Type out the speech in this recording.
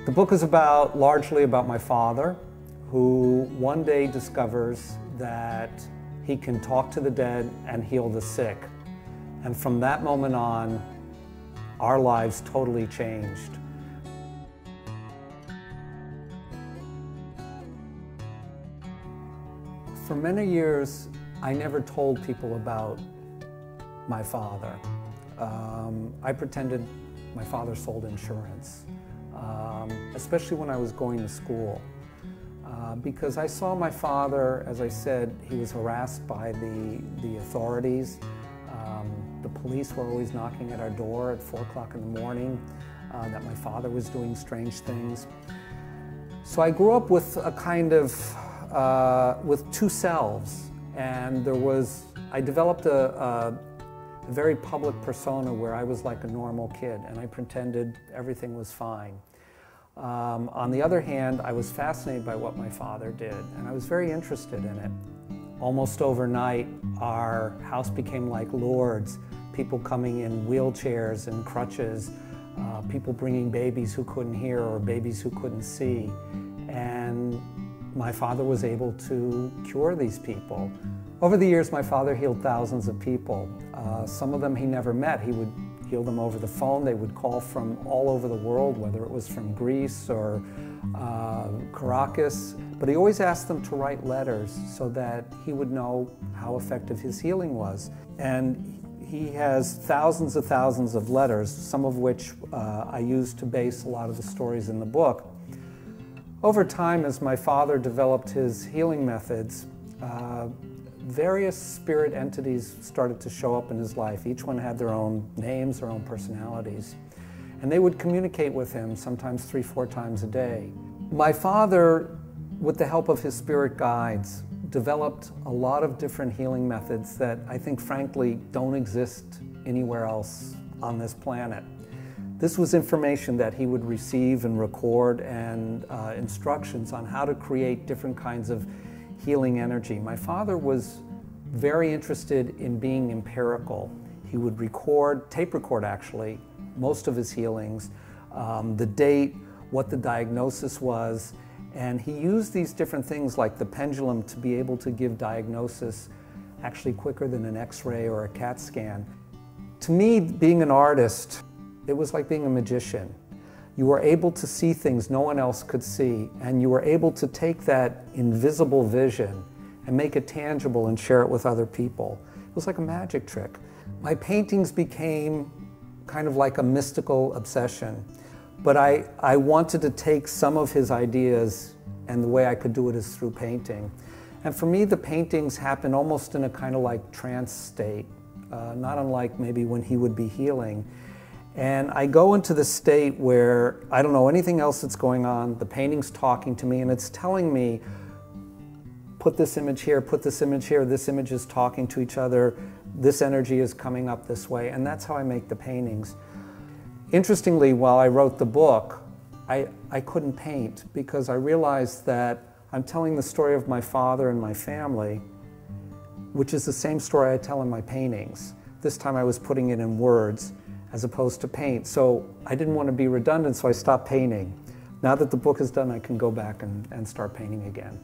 The book is largely about my father, who one day discovers that he can talk to the dead and heal the sick. And from that moment on, our lives totally changed. For many years, I never told people about my father. I pretended my father sold insurance, especially when I was going to school. Because I saw my father, as I said, he was harassed by the authorities. The police were always knocking at our door at 4 o'clock in the morning, that my father was doing strange things. So I grew up with a kind of, with two selves, and I developed a very public persona where I was like a normal kid, and I pretended everything was fine. On the other hand, I was fascinated by what my father did, and I was very interested in it. Almost overnight, our house became like Lourdes, people coming in wheelchairs and crutches, people bringing babies who couldn't hear or babies who couldn't see. And my father was able to cure these people. Over the years, my father healed thousands of people. Some of them he never met. He would heal them over the phone. They would call from all over the world, whether it was from Greece or Caracas. But he always asked them to write letters so that he would know how effective his healing was. And he has thousands of letters, some of which I used to base a lot of the stories in the book. Over time, as my father developed his healing methods, various spirit entities started to show up in his life. Each one had their own names, their own personalities. And they would communicate with him sometimes 3-4 times a day. My father, with the help of his spirit guides, developed a lot of different healing methods that I think, frankly, don't exist anywhere else on this planet. This was information that he would receive and record, and instructions on how to create different kinds of healing energy. My father was very interested in being empirical. He would tape record actually, most of his healings, the date, what the diagnosis was, and he used these different things like the pendulum to be able to give diagnosis actually quicker than an X-ray or a CAT scan. To me, being an artist, it was like being a magician. You were able to see things no one else could see, and you were able to take that invisible vision and make it tangible and share it with other people. It was like a magic trick. My paintings became kind of like a mystical obsession, but I wanted to take some of his ideas, and the way I could do it is through painting. And for me, the paintings happen almost in a kind of like trance state, not unlike maybe when he would be healing. And I go into the state where I don't know anything else that's going on. The painting's talking to me, and it's telling me, put this image here, put this image here, this image is talking to each other, this energy is coming up this way, and that's how I make the paintings. Interestingly, while I wrote the book, I couldn't paint because I realized that I'm telling the story of my father and my family, which is the same story I tell in my paintings. This time I was putting it in words as opposed to paint. So I didn't want to be redundant, so I stopped painting. Now that the book is done, I can go back and start painting again.